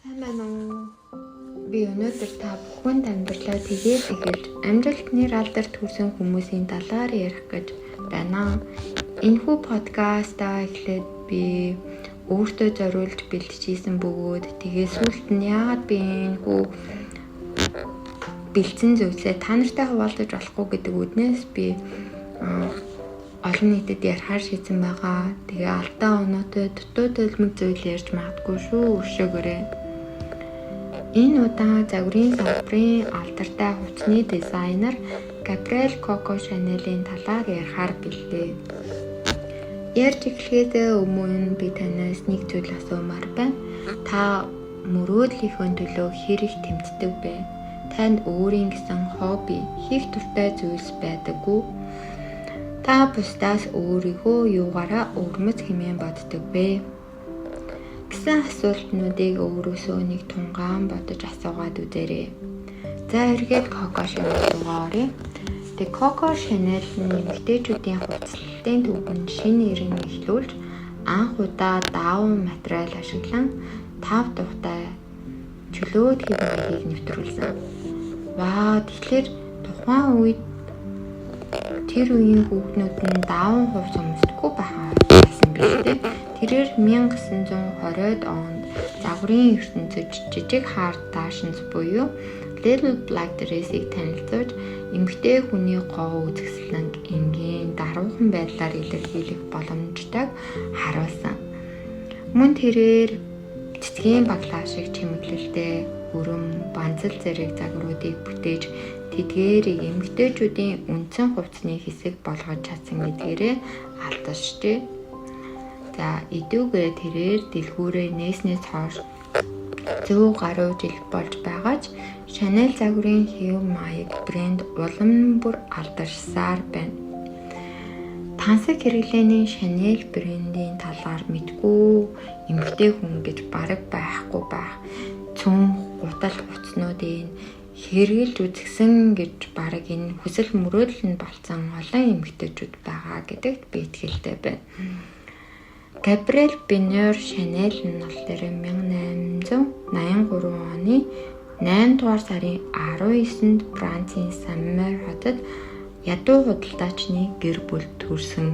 Сайн байна уу? Би өнөөдөр та бүхэнд амьдралаа тэгээд эхэлж амжилт нэр алдарт хүрсэн хүмүүсийн талаар ярих гэж байна. Энэхүү подкастаа эхлээд би өөртөө зориулж бэлтжижсэн бөгөөд тэгээ сүүлд нь яагаад би энэхүү бэлдсэн зүйлсээ та нартай хуваалцаж болохгүй гэдэг үднээс би олон нийтэд ярихаар шийдсэн байгаа. Тэгээ алдаа оноотой дутуу төлмөг зүйл ярьж магадгүй шүү. Өшөөгөөрэй. Энэ удаа загварын салбарын алдартай хувцсны дизайнер Gabrielle Coco Chanel-ийн талаар ярихаар билээ. Ярьж эхлэхэд өмнө би танаас нэг зүйл асуумаар байна. Та мөрөөдлийнхөө төлөө хэрэг тэмцдэг бэ? Танд өөрийн гэсэн хобби, хийх дуртай зүйлс байдаггүй? Та бусдаас өөрийгөө юугаараа өвөрмөц хэмээн боддог бэ? Гэсэн асуултнуудыг өөрөөсөө нэг тунгаан бодож асуугаад үзээрэй. За эргээд Coco Chanel руугаа оръё. Тэгээ Coco Chanel нь эмэгтэйчүүдийн хувцлалтын төвөнд шинэ нэрийг эхлүүлж анх удаа даун материал ашиглан 5 тухтай чөлөөт хэвээр нэвтрүүлсэн. Тэгэхээр тухайн үед тэр үеийн хүүхнүүд нь даун хувцас өмсдөггүй байсан биз дээ. Тэрээр 1920-ад онд загварын ертөнцөд жижиг хард даашинз буюу Little Black Dress-ийг танилцуулж эмэгтэй хүний гоо үзэсгэлэнг энгийн даруухан байдлаар илэрхийлэх боломжтойг харуулсан. Мөн тэрээр цэцгийн баглаа шиг чимэглэлтэй өрөм, банзал зэрэг загваруудыг бүтээж тэдгээрийг эмэгтэйчүүдийн үндсэн хувцсны хэсэг болгож чадсан гэдгээрээ алдажжээ. За идүүгээ тэрээр дэлгүүрээ нээснээс хойш 100 гаруй жил болж байгаа ч Chanel загварын хэв маяг брэнд улам бүр алдаршсаар байна. Тансаг хэрэглээний Chanel брендийн талаар мэдгүй эмэгтэй хүн гэж бараг байхгүй байх. Цүн гутал хувцснуудын хэрэгжилж үзсэн гэж бараг энэ хүсэл мөрөөдөл нь болцсон олон эмэгтэйчүүд байгаа гэдэгт би итгэлтэй байна. Gabrielle Bernard Chanel нь бол 1883 оны 8 дугаар сарын 19-нд Францын Саммер хотод ядуу худалдаачны гэр бүлд төрсөн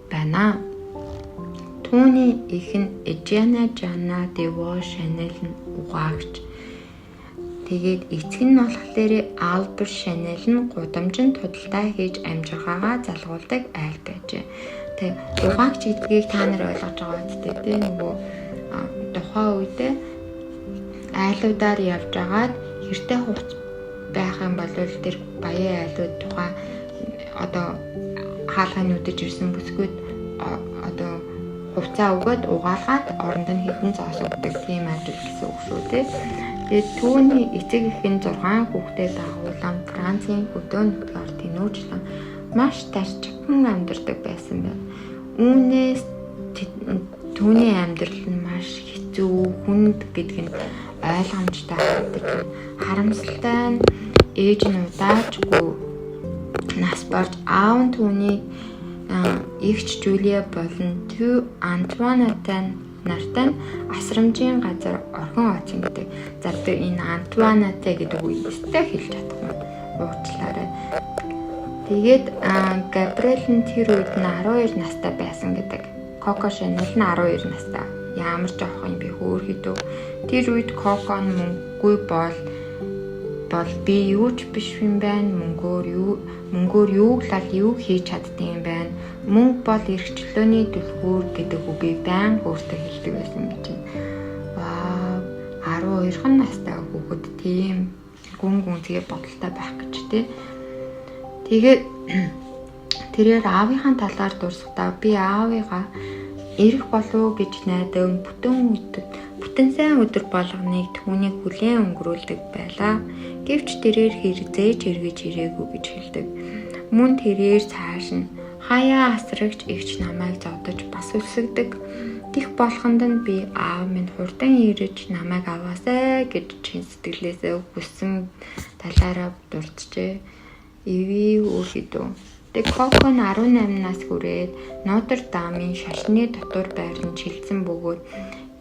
байна. Түүний эхэн Eugenia Devaux Chanel нь угаагч. Тэгээд эцэг нь болохоор Albert Chanel нь гудамжинд худалдаа хийж амжиргаагаа залгуулдаг айл байжээ. Тэг угаагч гэдгийг та нар ойлгож байгаа үстэй тий нөгөө тухайн үедээ айлуудаар явж агаад хэртэй хувц байх юм бол тэр баян айлууд тухайн одоо хаалганы үдэж ирсэн бүсгүүд одоо хувцаа өгөөд угаалгаад оронд нь хэдэн зоос өгдөг тийм ажил гэсэн үг шүү тий. Тэгээд түүний эцэг эхэн 6 хүүхдэд дагуулan Францын хөдөө нутгаар тэнүүжлэн маш тарчхан амьдардаг байсан байна. Үүнээс түүний амьдрал нь маш хэцүү, хүнд гэдэг нь ойлгомжтой харагдаж харамсалтай нь ээж нь удаачгүй нас барж аав нь түүнийг эгч Жулия болон Түү Антуанатай нартай асрамжийн газар орхон оцсон гэдэг. За тэр энэ Антуанатай гэдэг үгтэй хэлж чадахгүй уучлаарай. Тэгээд Gabrielle нь тэр үед нь 12 настай байсан гэдэг. Coco Chanel нь 12 настай. Ямар ч ах юм би хөөрхөдөө. Тэр үед Coco нь мөнгөгүй бол би юу ч биш юм байна. Мөнгөөр юу хийж чаддсан юм байна. Мөнгө бол эрхчлөөний түлхүүр гэдэг үгийг байн өөртөө хэлдэг байсан юм чинь. 12 настай хүүхэд тийм гүн тэгээ бодолтой байх гэж тий. Тэгээд тэрээр аавынхаа талаар дурсахдаа би аавыгаа ирэх болов гэж найдан бүтэн сайн өдөр болгоныг түүнийг хүлээн өнгөрүүлдэг байлаа. Гэвч тэрээр хэрэгзээж эргэж ирээгүй гэж хэлдэг. Мөн тэрээр цааш нь хаяа асрагч эгч намайг зодож бас үлсгдэг. Тих болохонд нь би аав минь хурдан ирэж намайг аваасай гэж чин сэтгэлээсээ хүссэн талаараа дурджээ. Эви өөрхөдөө. Тэг Coco нь 18 нас хүрээд Нотр Дамын шашны дотор байранд шилжсэн бөгөөд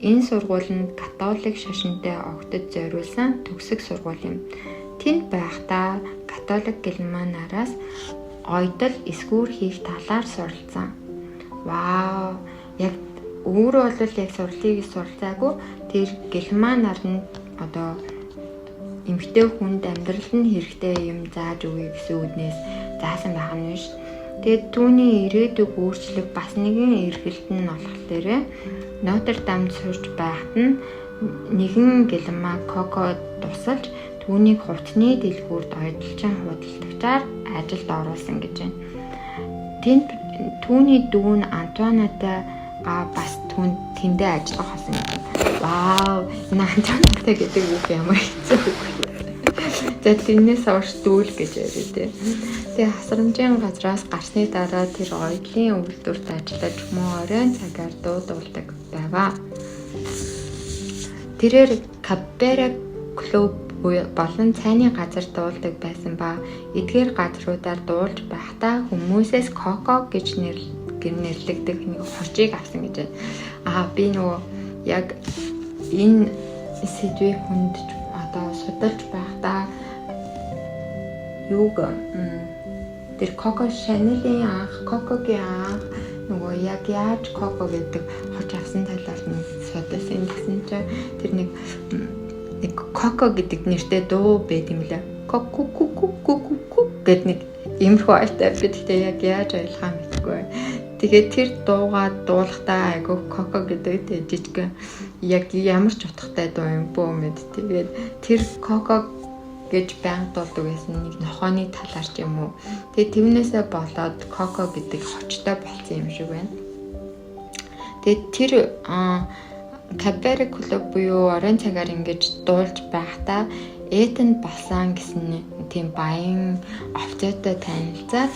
Энэ сургууль нь католик шашинтай огтод зориулсан төгсөх сургууль юм. Тэнд байхдаа католик германараас ойдол эсгүүр хийх талаар суралцсан. Вау! Яг өөрөө бол яг сурлагыг суралцаагүй тэр германаар нь одоо эмэгтэй хүнд амьдралд нь хэрэгтэй юм зааж өгье гэсэн үднээс заасан байх нь биш. Тэгээд түүний ирээдүйг өөрчлөх бас нэгэн эргэлт нь болохоор Нотр-Дамд сурч байхад нь нэгэн гэлмаа Коко тусалж түүнийг хувцсны дэлгүүрт ойдлчин худалдагчаар ажилд оруулсан гэж байна. Тэнд түүний дүү нь Антуанатай бас тэндээ ажиллах болсон юм. Вау! Антуанатай гэдэг үг ямар хэцүү үг. За тэрнээс авч дүүл гэж яриа тий. Тэгээ хасрамжийн газраас гарсны дараа тэр ойдлын үйлдвэрт ажиллаж мөн оройн цагаар дуудуулдаг байваа. Тэрээр Каббера клуб болон цайны газар дуулдаг байсан ба эдгээр газруудаар дуулж байхдаа хүмүүсээс Коко гэж нэрлэгдэх нэг хорчийг авсан гэж байна. Би нөгөө яг энэ сэдвийг хүнд одоо судалж байхдаа тэр Коко Шанелийн анх Кокогийн анх нөгөө яг яаж Коко гэдэг хорч авсан талаар нь судалсан гэсэн чинь тэр нэг Коко гэдэг нэртэй дуу байт юм лээ. Коко гэдэг нэг иймэрхүү айтай бидтэй яг яаж ойлгох юм бэ? Тэгээд тэр дуугаа дуулахдаа айгу Коко гэдэг жижиг яг ямар ч утгатай дуу юм бөө мэд. Тэгээд тэр Коко гэж байнга дуулдаг байсан нэг нохооны талаар ч юм уу. Тэгээд тэрнээсээ болоод Коко гэдэг хочтой болсон юм шиг байна. Тэгээд тэр Каббера клуб буюу оройн цагаар ингэж дуулж байхдаа Этен Басан гэсэн тийм баян офицертой танилцаад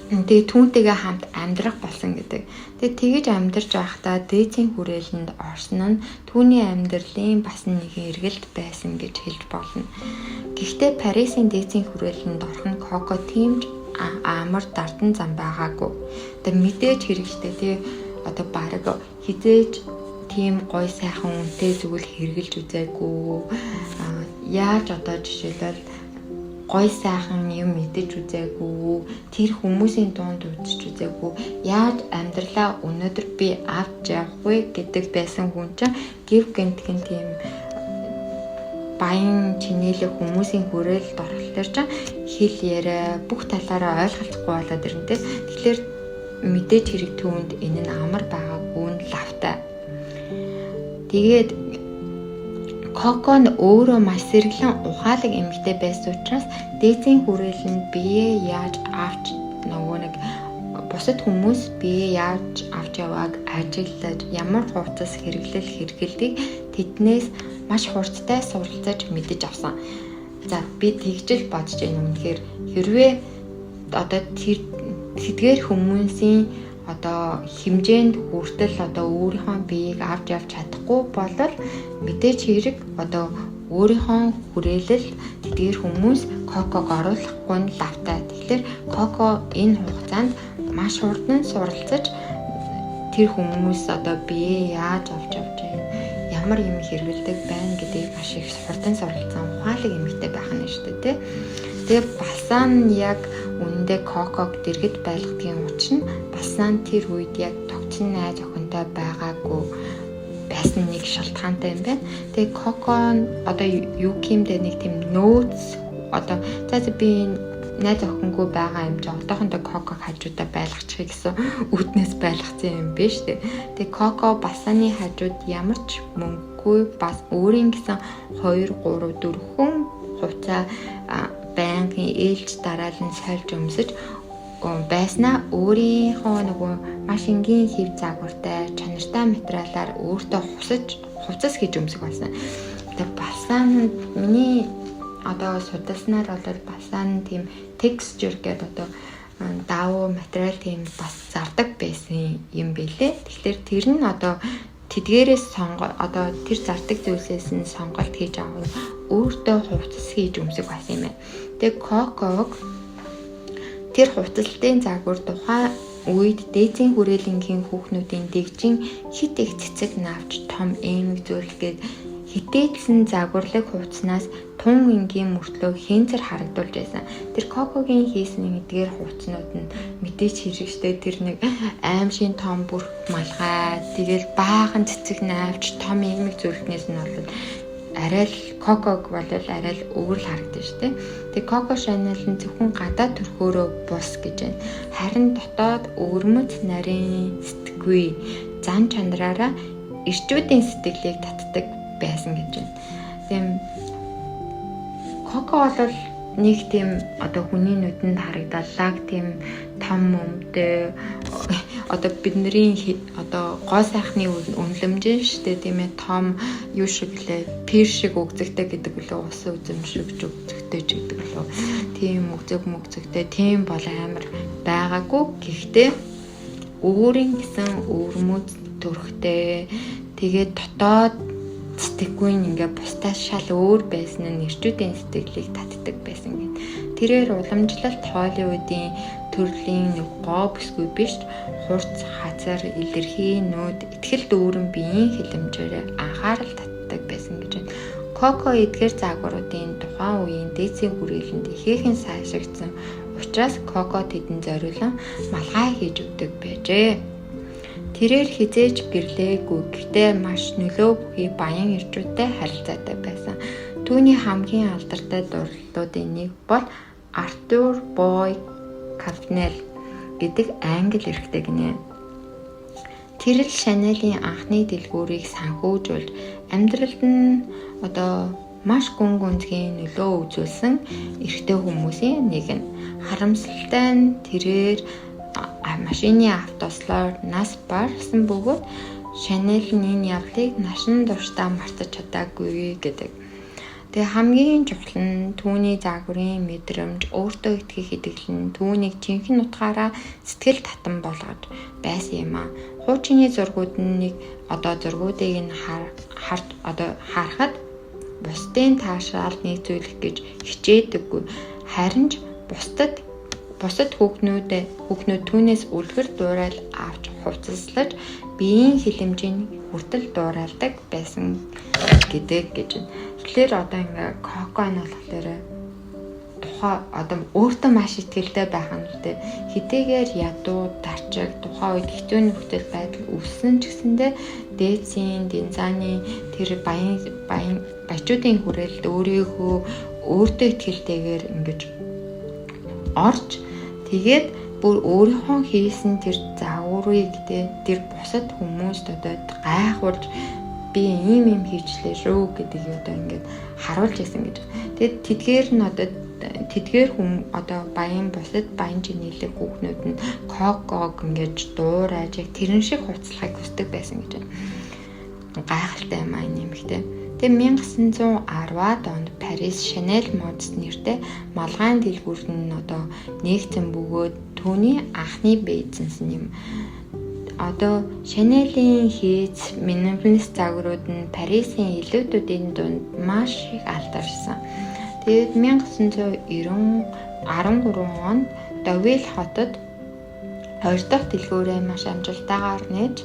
тэгээ түүнтэйгээ хамт амьдрах болсон гэдэг. Тэгээ тэгэж амьдарч байхдаа дээдсийн хүрээлэнд орсон нь түүний амьдралын бас нэгэн эргэлт байсан гэж хэлж болно. Гэхдээ Парисын дээдсийн хүрээлэнд орох нь Коко тиймж амар дардан зам байгаагүй. Тэгээ мэдээж хэрэгтэй тий одоо баг хизээж тийм гой сайхан үнэтэй зүйл хэрглэж үзээгүй. Яаж одоо жишээлбэл гой сайхан юм мэдэж үзээгүй. Тэр хүмүүсийн дунд үзэж үзээгүй. Яаж амьдралаа өнөөдөр би авч явах вэ гэдэг байсан хүн чинь гів гэнтхэн тийм баян чинэлэг хүмүүсийн хүрээлэлд орохлоор чинь хэл яриа бүх талаараа ойлголцохгүй болоод ирнэ. Тэгэхээр мэдээж хэрэг түүнд энэ нь амар байгаагүй нь лавтай. Тэгээд Коко нь өөрөө маш сэргэлэн ухаалаг эмэгтэй байсан учраас дээдсийн хүрээлэнд бие яаж авч нөгөө нэг бусад хүмүүс бие яаж авч явааг ажиглаж ямар хувцас хэрэглэдэг тэднээс маш хурцтай суралцаж мэдэж авсан. За би тэгжэл бодож байна үнэхээр хэрвээ одоо тэр тэдгээр хүмүүсийн одоо хэмжээнд хүртэл одоо өөрийнхөө биеийг авч явж чадахгүй бол мэдээж хэрэг одоо өөрийнхөө хүрээлэл тэдгээр хүмүүс Коког оруулахгүй нь лавтай. Тэгэхээр Коко энэ хугацаанд маш хурдан суралцаж тэр хүмүүс одоо бие яаж авч явж байна, ямар юм хэрэгэлдэг байна гэдгийг маш их хурдан суралцсан ухаалаг эмэгтэй байх нь шүү дээ, тий. Тэгээ Басан яг үнэндээ Коког дэргэд байлгадгийн учир нь Басан тэр үед яг тогтсон найз охинтой байгаагүй байсан нэг шалтгаантай юм байна. Тэгээ Коко одоо Юкимдээ нэг тийм нөөц одоо за би найз охингүй байгаа юм чи одоохондоо Коког хажуудаа байлгачих гэсэн үтнээс байлгацсан юм биш үү? Тэгээ Коко Басаны хажууд ямар ч мөнгөгүй бас өөрийн гэсэн 2 3 4 хүн хувцаа байнгын ээлж дараалан сольж өмсөж байснаа өөрийнхөө нөгөө маш энгийн хэв загвартай чанартай материалаар өөртөө хувцас хийж өмсөх болсон. Тэгээ Басан миний одоо судалснаар бол Басан тийм texture гэдэг одоо давуу материал тийм бас зардаг байсан юм бэлээ. Тэгэхээр тэр нь одоо тэдгээрээс одоо тэр зардаг зүйлсээс нь сонголт хийж авах өөртөө хувцас хийж өмсөх байсан юм байна. Тэгээ Коког тэр хувцаслтын загвар тухай үед дээдсийн хүрээлэнгийн хүүхнүүдийн дэгжин хит их цэцэг навч том эмэг зүйлгээд хитээдсэн загварлаг хувцснаас тун энгийн мөртлөө хэнцэр харагдулж байсан. Тэр Кокогийн хийсэн эдгээр хувцнууд нь мэдээч хэрэгжтэй тэр нэг аимшийн том бүрх малгай тэгэл баахан цэцэг навч том эмэг зүйлснээс нь бол арай л Коког бол арай л өөр л харагдаж штэ. Тэг Коко Шанель нь зөвхөн гадаад төрхөөрөө бус гэж байна. Харин дотоод өвөрмөц нарийн сэтггүй зан чанараараа ирчүүдийн сэтгэлийг татдаг байсан гэж байна. Тийм Коко бол нэг тийм одоо хүний нүдэнд харагдаллаг тийм том өмдөө одоо бидний одоо гоо сайхны үнлэмжэн штэ тийм ээ том юу шиг лээ пир шиг өгзөгтэй гэдэг лөө усан үзэмшигч өгзөгтэй ч гэдэг лөө тийм өгзөгтэй тийм бол амар байгаагүй. Гэхдээ өөрийн гэсэн өвөрмөц төрхтэй тэгээд дотоод сэтгэхгүй ингээ бусдаас шал өөр байсан нь ирчүүдийн сэтгэлийг татдаг байсан гэн. Тэрээр уламжлалт Холливуудын төрлийн нэг гоо бүсгүй биш хурц хазар илэрхий нүүд итгэл дүүрэн биеийн хилэмжээр анхаарал татдаг байсан гэж байна. Коко эдгээр загваруудын тухайн үеийн дээдсийн хүрээлэнд ихээхэн сайшигдсан учраас Коко тэдэнд зориулан малгай хийж өгдөг байжээ. Тэрээр хизээж гэрлээгүй гэхдээ маш нөлөө бүхий баян ирчүүдтэй харилцаатай байсан. Түүний хамгийн алдартай дурлалуудын нэг бол Артур Бой Кафнел гэдэг англи эрхтэй гинэ. Тэр л Шанелийн анхны дэлгүүрийг санхүүжүүлж амьдралд нь одоо маш гүн гүнзгий нөлөө үзүүлсэн эрхтэй хүмүүсийн нэг нь. Харамсалтай нь тэрээр машины автослоор нас барсан бөгөөд Шанель энэ явдлыг нашин туршдаа мартаж чадаагүй гэдэг. Тэгээ хамгийн чухал нь түүний загварын мэдрэмж, өөртөө итгэх итгэл нь түүнийг жинхэнэ утгаараа сэтгэл татан болгож байсан юм а. Хуучны зургууд нэг одоо зургуудыг нь харахад бусдын таашаал нийцүүлэх гэж хичээдэггүй. Харин ч бусад хүүхнүүд түүнээс үлгэр дуурайл авч хувцаслаж биеийн хилэмжийн хүртэл дуурайдаг байсан гэдэг гэж байна. Тэгэхээр одоо ингээ Коко нь болохоор тухай одоо өөртөө маш ихтэй байх нь үү. Хэдийгээр ядуу, дарчиг тухайн үед хэцүү нөхцөл байдал үүссэн ч гэсэндээ дээдсийн, динзааны тэр баячуудын хүрээлэлд өөртөө итгэлтэйгээр ингэж орж тэгээд бүр өөрийнхөө хийсэн тэр загварыг тэр бусад хүмүүст одоо гайхуулж би ийм хийчлээ шүү гэдэг одоо ингээд харуулж байсан гэж. Тэгээд тэдгээр одоо баян бусад баян чинэлэг хүүхнүүд нь Коког ингээд дуурайж яг тэрэн шиг хувцлахыг хүсдэг байсан гэж байна. Гайхалтай юм аа нэмэгтэй. Тэгээ 1910-аад онд Парис Шанель модс нэртэй малгайн дэлгүүрт нь одоо нэгцэн бөгөөд түүний анхны бизнес юм. Одоо Шанелийн хийц минималист загварууд нь Парисын элитүүдийн дунд маш их алдаршсан. Тэгээд 1913 онд Довил хотод 2 дахь дэлгүүрээ маш амжилттайгаар нээж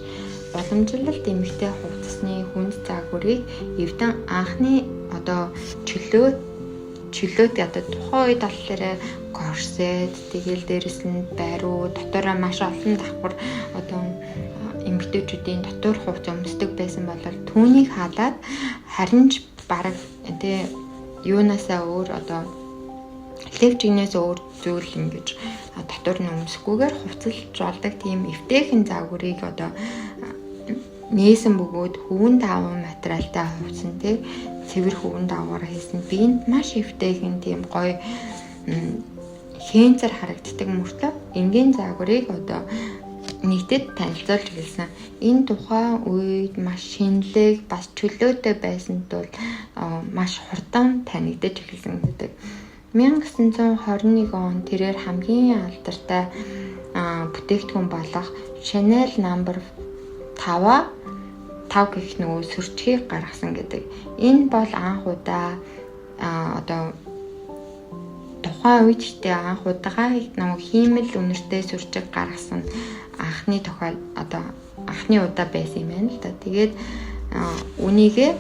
уламжлалт эмэгтэй хувцасны хүнд загварыг эвдэн анхны одоо чөлөөт одоо тухайн үед болохоор корсет тэгэл дээрэс нь бариу дотороо маш олон давхар одоо эмэгтэйчүүдийн дотор хувц өмсдөг байсан болол түүнийг халаад харин ч бараг тий юунасаа өөр одоо левжигнээс өөр зүйл ингэж дотор нь өмсөхгүйгээр хувцалж болдог тийм эвтэйхэн загварыг одоо нээсэн бөгөөд хөвөн даван материалтай хувцсан тий цэвэр хөвөн даваараа хийсэн биенд маш эвтэйхэн тийм гоё хэнцэр харагддаг мөртлөө энгийн загварыг одоо нийтэд танилцуулж хэлсэн. Энэ тухайн үед маш шинэлэг бас чөлөөтэй байсан тул маш хурдан танигдаж эхэлсэн гэдэг. 1921 он тэрээр хамгийн алдартай бүтээгдэхүүн болох Chanel No. 5 гэх нөгөө сөрчгийг гаргасан гэдэг. Энэ бол анх удаа одоо тухайн үед ихтэй анх удагаа нэг хиймэл үнэртэй сүрчиг гаргасан анхны тохиол одоо анхны удаа байсан юм байна л да. Тэгээд үүнийхээ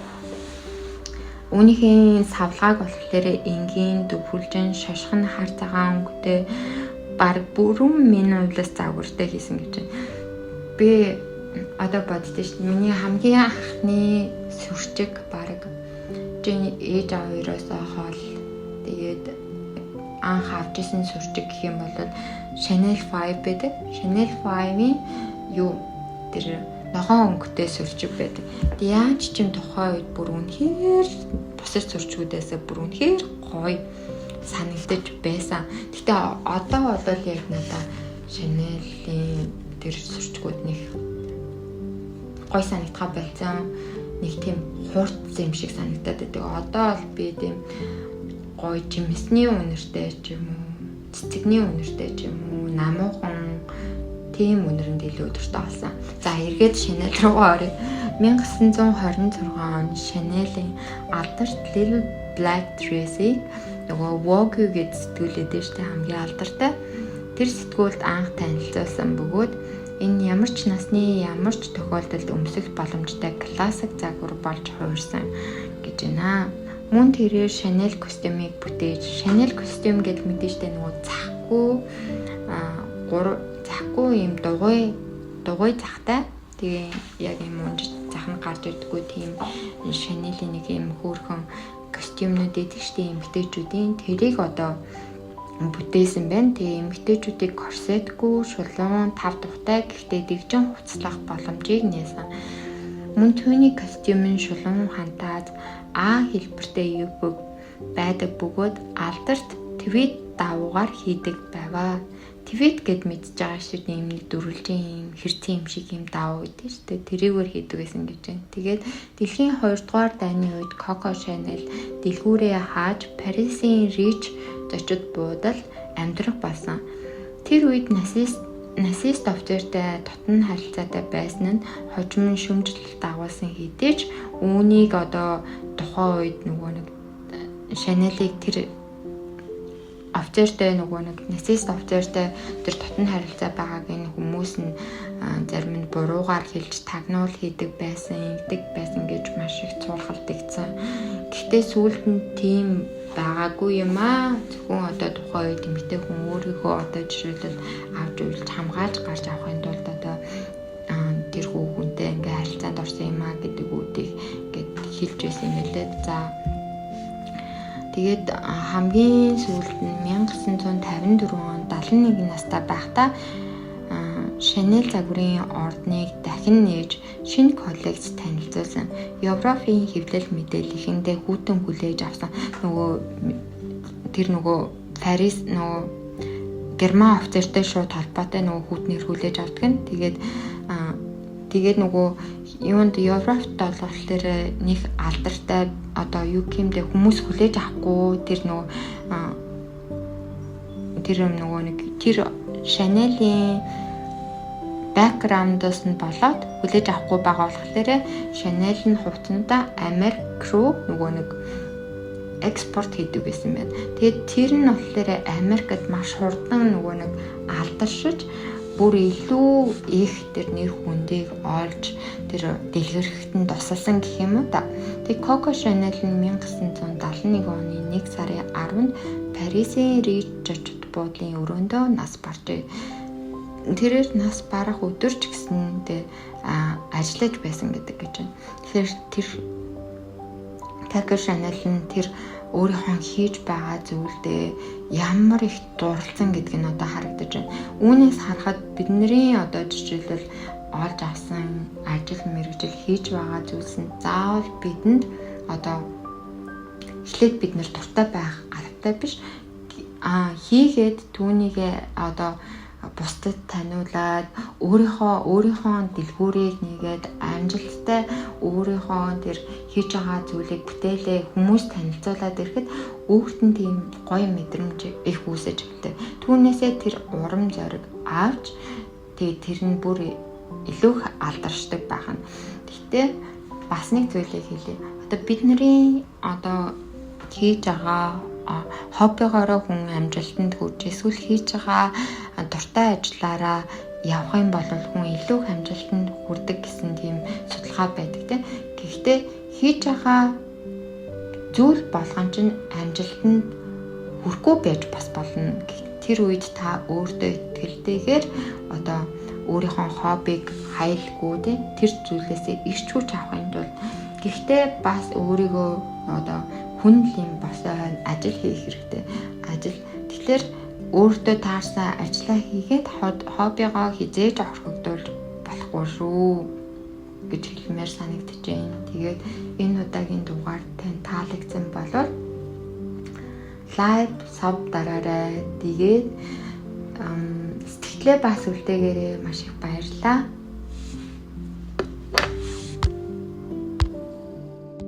савлгааг болохоор энгийн дөвхөлжин шошхон хар цагаан өнгөтэй баг бүрэн миний хувьлаас загвартай хийсэн гэж байна. Би одоо боддоо шүү дээ. Миний хамгийн анхны сүрчиг баг жиний ээж аваароос хоол тэгээд анх авч исэн сүрчиг гэх юм бол Chanel 5 байдаг. Chanel 5-ийн тэр ногоон өнгөтэй сүрчиг байдаг. Яаж ч юм тухайн үед бүр үнэхээр бусад сүрчгүүдээс бүр үнэхээр гоё санагдаж байсан. Гэтэ одоо бол яг надаа Chanel-ийн тэр сүрчгүүд нэг гоё санагдах болсон. Нэг тийм хуурцсан юм шиг санагдаад байдаг. Одоо бол би тийм гоё жимсний үнэртэй ч юм уу, цэцэгний үнэртэй ч юм уу, намуухан тийм үнэрэнд илүү өдөртөө болсон. За эргээд Chanel руугаа оръё. 1926 он Chanel-ийн алдарт Little Black Dress-ийг нөгөө Vogue гэж сэтгүүлээд штэ хамгийн алдартай. Тэр сэтгүүлд анх танилцуулсан бөгөөд энэ ямар ч насны ямар ч тохиолдолд өмсөх боломжтой классик загвар болж хуурсан гэж байна. Мөн тэрээр Chanel костюмыг бүтээж, Chanel костюм гэж мэдээж тэ нөгөө захгүй юм дугуй захтай. Тэгээ яг юм унж зах нь гарч ирдэггүй тийм Chanel-ийн нэг юм хөөрхөн костюмнууд идэг штэ эмэгтэйчүүдийн тэрийг одоо бүтээсэн байна. Тэгээ эмэгтэйчүүдийг корсетгүй, шулуун, тав тухтай гэхдээ дэгжин хувцлах боломжийг нээсэн. Мөн түүний костюмын шулуун хантаад А хэлбэртэй юбэг байдаг бөгөөд алдарт твид давуугаар хийдэг байваа. Твид гэд мэдж байгаа шүү дээ. Ийм дөрвөлжин юм хэрцэн юм шиг юм давуу гэдэг шүү дээ. Тэрийгээр хийдэг гэсэн гэж байна. Тэгээд дэлхийн 2 дугаар дайны үед Coco Chanel дэлгүүрээ хааж Парисын Рич зочид буудал амьдрах болсон. Тэр үед насист офицертай дотн харилцаатай байсан нь хожим шүмжлэлт дагуулсан хэдий ч үүнийг одоо тухайн үед нөгөө нэг Chanel-ийг тэр офицертай нөгөө нэг насист офицертай тэр дотн харилцаа байгааг энэ хүмүүс нь зарим нь буруугаар хэлж тагнуул хийдэг байсан, ингэдэг байсан гэж маш их цуулгалдагдсан. Гэхдээ сүүлд нь тийм байгаагүй юм аа. Зөвхөн одоо тухайн үед эмэгтэй хүн өөрийнхөө одоо жишээлбэл авч үйлч хамгаалж гарч авахын тулд одоо тэр хүүхэнтэй ингээ харилцаанд орсон юм аа гэдэг үгдийг ингээд хэлж байсан юм лээ. За тэгээд хамгийн сүүлд нь 1954 онд 71 настай байхдаа Chanel загварын ордныг дахин нээж шинэ коллекц танилцуулсан. Европын хэвлэл мэдээллийнхэндээ хүүтэн хүлээж авсан. Нөгөө Парис нөгөө герман офицертай шууд холбоотой нөгөө хүүтнэр хүлээж авдаг нь. Тэгээд нөгөө юунд Европт болохоор нэг алдартай одоо юу гэмдэ хүмүүс хүлээж авахгүй тэр Chanel-ийн бэкграундаас нь болоод хүлээж авахгүй байгаа болохоор Chanel нь хувцснуудаа Америк руу нөгөө нэг экспорт хийдэг гэсэн байна. Тэгээд тэр нь болохоор Америкт маш хурдан нөгөө нэг алдаршиж бүр илүү их тэр нэр хүндийг олж тэр дэлгэрхт нь тусалсан гэх юм уу та. Тэгээд Coco Chanel нь 1971 оны 1 сарын 10-нд Парисын Рич зочид буудлын өрөөндөө нас баржээ. Тэрээр нас барах өдөр ч гэсэндээ ажиллаж байсан гэдэг гэж байна. Тэгэхээр тэр Coco Chanel нь тэр өөрийнхөө хийж байгаа зүйлдээ ямар их дурлцсан гэдг нь одоо харагдаж байна. Үүнээс харахад бидний одоо жишээлбэл олж авсан ажил мэргэжил хийж байгаа зүйлс нь заавал бидэнд одоо эхлээд бид нэр дуртай байх албатай биш. Хийгээд түүнийгээ одоо бусдад таниулаад өөрийнхөө дэлгүүрийг нэгээд амжилттай өөрийнхөө тэр хийж байгаа зүйлийг бүтээлээ хүмүүс танилцуулаад ирэхэд өөрт нь тийм гоё мэдрэмж их үүсэж байна. Түүнээсээ тэр урам зориг авч тэгээд тэр нь бүр илүү алдаршдаг байх нь. Гэхдээ бас нэг зүйлийг хэлье. Одоо бидний одоо хийж байгаа хоббигоороо хүн амжилтанд хүрч эсвэл хийж байгаа дуртай ажлаараа явах юм бол хүн илүү их амжилтанд хүрдэг гэсэн тийм судалгаа байдаг тийм. Гэхдээ хийж байгаа зүйл болгон чинь амжилтанд хүрэхгүй байж бас болно. Тэр үед та өөртөө итгэлтэйгээр одоо өөрийнхөө хоббиг хайлгүй тийм тэр зүйлээсээ ирч хүч авахын тулд гэхдээ бас өөрийгөө одоо хүнлэм босоо ажил хийх хэрэгтэй. Тэгэхээр өөртөө таарсан ажлаа хийгээд хоббигоо хизээж орхигдуулж болохгүй шүү гэж хэлмээр санагдаж байна. Тэгээд энэ удаагийн дугаар тань таалагдсан болвол лайк, саб дараарай. Тэгээд сэтгэлээ бас үлдээгээрээ маш их баярлалаа.